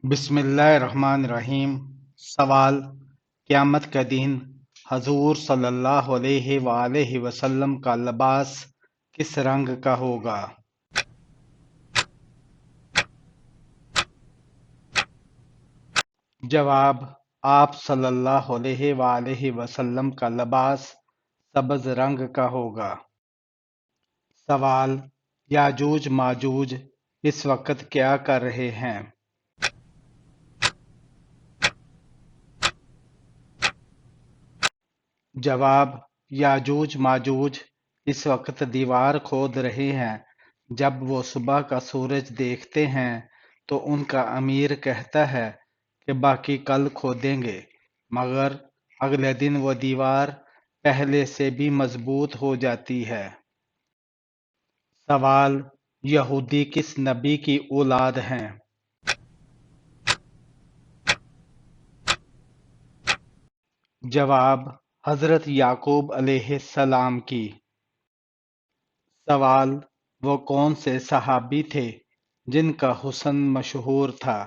بسم اللہ الرحمن الرحیم۔ سوال: قیامت کا دن حضور صلی اللہ علیہ وآلہ وسلم کا لباس کس رنگ کا ہوگا؟ جواب: آپ صلی اللہ علیہ وآلہ وسلم کا لباس سبز رنگ کا ہوگا۔ سوال: یاجوج ماجوج اس وقت کیا کر رہے ہیں؟ جواب: یاجوج ماجوج اس وقت دیوار کھود رہے ہیں۔ جب وہ صبح کا سورج دیکھتے ہیں تو ان کا امیر کہتا ہے کہ باقی کل کھودیں گے، مگر اگلے دن وہ دیوار پہلے سے بھی مضبوط ہو جاتی ہے۔ سوال: یہودی کس نبی کی اولاد ہیں؟ جواب: حضرت یعقوب علیہ السلام کی۔ سوال: وہ کون سے صحابی تھے جن کا حسن مشہور تھا؟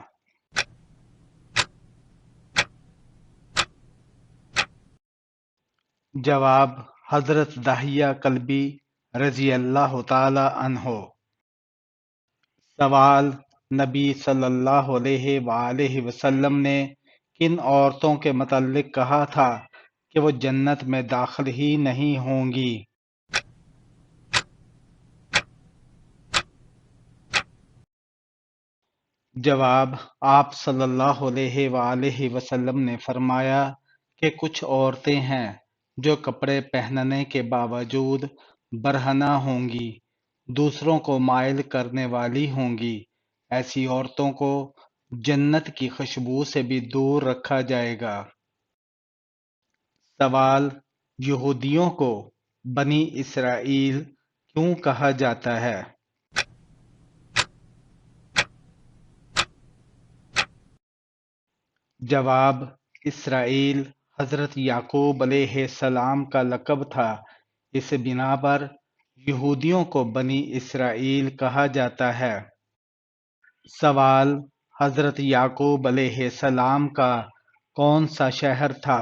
جواب: حضرت دحیہ کلبی رضی اللہ تعالی عنہ۔ سوال: نبی صلی اللہ علیہ وآلہ وسلم نے کن عورتوں کے متعلق کہا تھا کہ وہ جنت میں داخل ہی نہیں ہوں گی؟ جواب: آپ صلی اللہ علیہ وآلہ وسلم نے فرمایا کہ کچھ عورتیں ہیں جو کپڑے پہننے کے باوجود برہنہ ہوں گی، دوسروں کو مائل کرنے والی ہوں گی۔ ایسی عورتوں کو جنت کی خوشبو سے بھی دور رکھا جائے گا۔ سوال: یہودیوں کو بنی اسرائیل کیوں کہا جاتا ہے؟ جواب: اسرائیل حضرت یعقوب علیہ السلام کا لقب تھا، اس بنا پر یہودیوں کو بنی اسرائیل کہا جاتا ہے۔ سوال: حضرت یعقوب علیہ السلام کا کون سا شہر تھا؟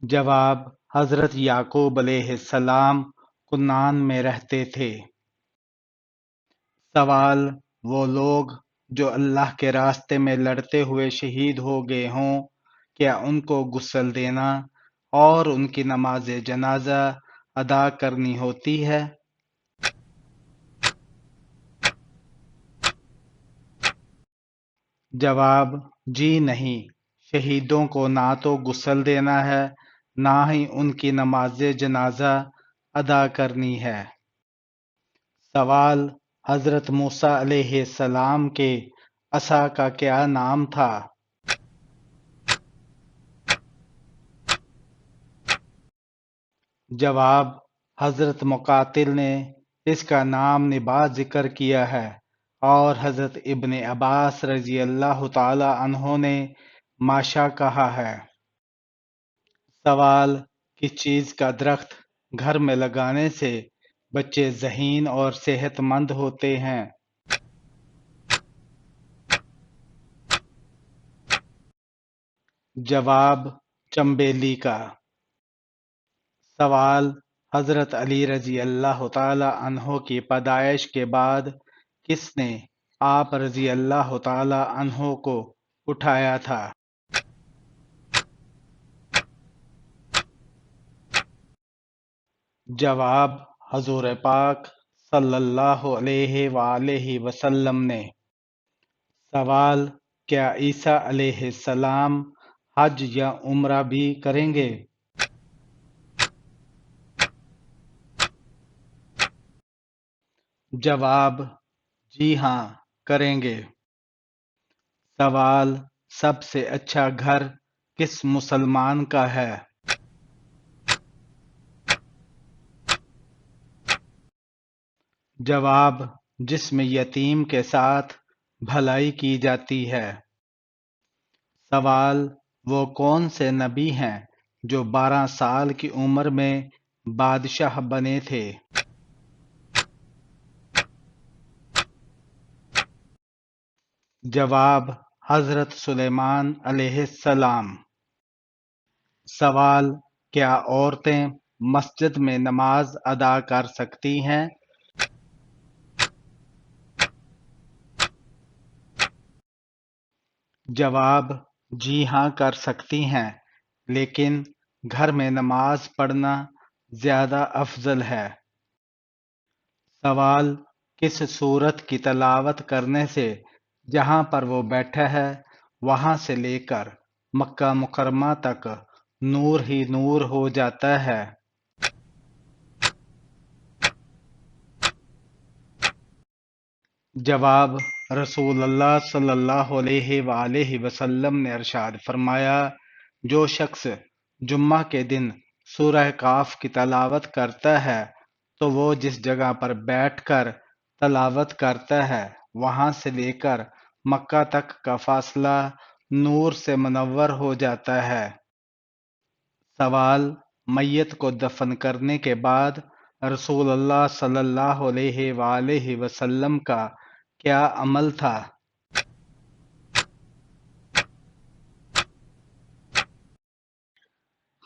جواب: حضرت یعقوب علیہ السلام کنعان میں رہتے تھے۔ سوال: وہ لوگ جو اللہ کے راستے میں لڑتے ہوئے شہید ہو گئے ہوں، کیا ان کو غسل دینا اور ان کی نماز جنازہ ادا کرنی ہوتی ہے؟ جواب: جی نہیں، شہیدوں کو نہ تو غسل دینا ہے، نہ ہی ان کی نماز جنازہ ادا کرنی ہے۔ سوال: حضرت موسیٰ علیہ السلام کے عصا کا کیا نام تھا؟ جواب: حضرت مقاتل نے اس کا نام نبا ذکر کیا ہے، اور حضرت ابن عباس رضی اللہ تعالی عنہ نے ماشا کہا ہے۔ سوال: کس چیز کا درخت گھر میں لگانے سے بچے ذہین اور صحت مند ہوتے ہیں؟ جواب: چنبیلی کا۔ سوال: حضرت علی رضی اللہ تعالی عنہ کی پیدائش کے بعد کس نے آپ رضی اللہ تعالی عنہ کو اٹھایا تھا؟ جواب: حضور پاک صلی اللہ علیہ وآلہ وسلم نے۔ سوال: کیا عیسیٰ علیہ السلام حج یا عمرہ بھی کریں گے؟ جواب: جی ہاں، کریں گے۔ سوال: سب سے اچھا گھر کس مسلمان کا ہے؟ جواب: جس میں یتیم کے ساتھ بھلائی کی جاتی ہے۔ سوال: وہ کون سے نبی ہیں جو 12 سال کی عمر میں بادشاہ بنے تھے؟ جواب: حضرت سلیمان علیہ السلام۔ سوال: کیا عورتیں مسجد میں نماز ادا کر سکتی ہیں؟ جواب: جی ہاں، کر سکتی ہیں، لیکن گھر میں نماز پڑھنا زیادہ افضل ہے۔ سوال: کس سورت کی تلاوت کرنے سے جہاں پر وہ بیٹھا ہے وہاں سے لے کر مکہ مکرمہ تک نور ہی نور ہو جاتا ہے؟ جواب: رسول اللہ صلی اللہ علیہ وآلہ وسلم نے ارشاد فرمایا، جو شخص جمعہ کے دن سورہ کاف کی تلاوت کرتا ہے تو وہ جس جگہ پر بیٹھ کر تلاوت کرتا ہے وہاں سے لے کر مکہ تک کا فاصلہ نور سے منور ہو جاتا ہے۔ سوال: میت کو دفن کرنے کے بعد رسول اللہ صلی اللہ علیہ وآلہ وسلم کا کیا عمل تھا؟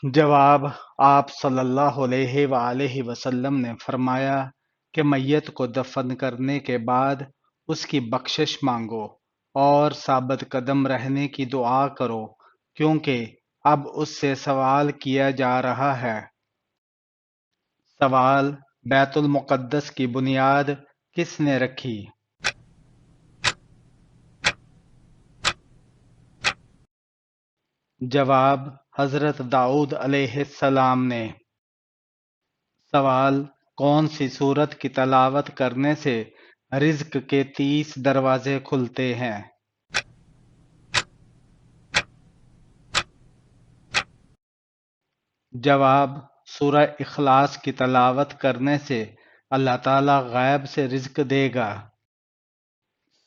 جواب: آپ صلی اللہ علیہ وآلہ وسلم نے فرمایا کہ میت کو دفن کرنے کے بعد اس کی بخشش مانگو اور ثابت قدم رہنے کی دعا کرو، کیونکہ اب اس سے سوال کیا جا رہا ہے۔ سوال: بیت المقدس کی بنیاد کس نے رکھی؟ جواب: حضرت داؤد علیہ السلام نے۔ سوال: کون سی سورت کی تلاوت کرنے سے رزق کے 30 دروازے کھلتے ہیں؟ جواب: سورہ اخلاص کی تلاوت کرنے سے اللہ تعالیٰ غیب سے رزق دے گا۔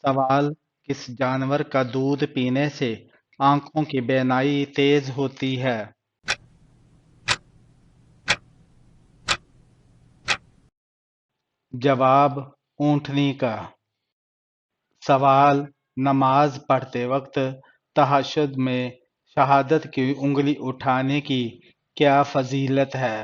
سوال: کس جانور کا دودھ پینے سے آنکھوں کی بینائی تیز ہوتی ہے؟ جواب: اونٹنی کا۔ سوال: نماز پڑھتے وقت تہجد میں شہادت کی انگلی اٹھانے کی کیا فضیلت ہے؟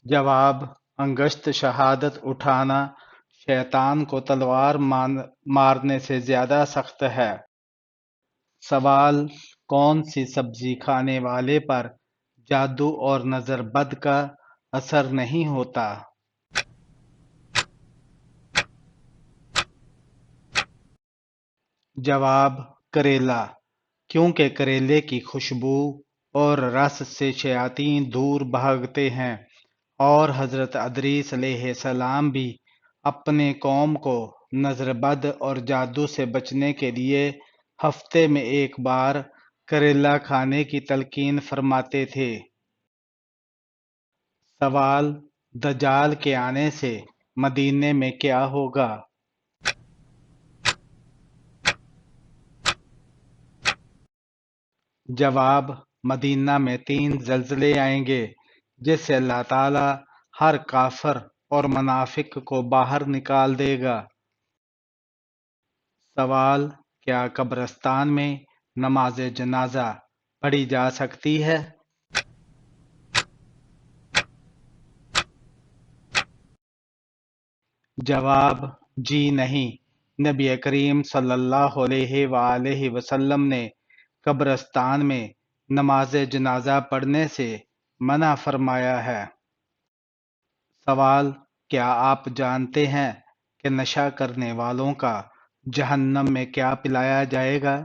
جواب: انگشت شہادت اٹھانا شیطان کو تلوار مارنے سے زیادہ سخت ہے۔ سوال: کون سی سبزی کھانے والے پر جادو اور نظر بد کا اثر نہیں ہوتا؟ جواب: کریلا، کیونکہ کریلے کی خوشبو اور رس سے شیاطین دور بھاگتے ہیں، اور حضرت ادریس علیہ السلام بھی اپنے قوم کو نظر بد اور جادو سے بچنے کے لیے ہفتے میں ایک بار کریلا کھانے کی تلقین فرماتے تھے۔ سوال: دجال کے آنے سے مدینے میں کیا ہوگا؟ جواب: مدینہ میں 3 زلزلے آئیں گے جس سے اللہ تعالی ہر کافر اور منافق کو باہر نکال دے گا۔ سوال: کیا قبرستان میں نماز جنازہ پڑھی جا سکتی ہے؟ جواب: جی نہیں، نبی کریم صلی اللہ علیہ وآلہ وسلم نے قبرستان میں نماز جنازہ پڑھنے سے منع فرمایا ہے۔ سوال: کیا آپ جانتے ہیں کہ نشہ کرنے والوں کا جہنم میں کیا پلایا جائے گا؟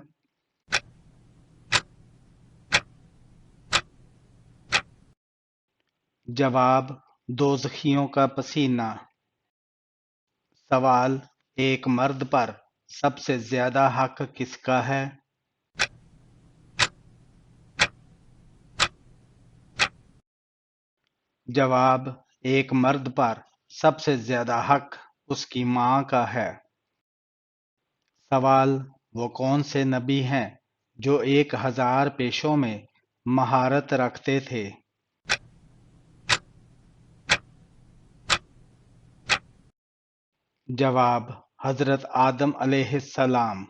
جواب: دوزخیوں کا پسینہ۔ سوال: ایک مرد پر سب سے زیادہ حق کس کا ہے؟ جواب: ایک مرد پر سب سے زیادہ حق اس کی ماں کا ہے۔ سوال: وہ کون سے نبی ہیں جو 1000 پیشوں میں مہارت رکھتے تھے؟ جواب: حضرت آدم علیہ السلام۔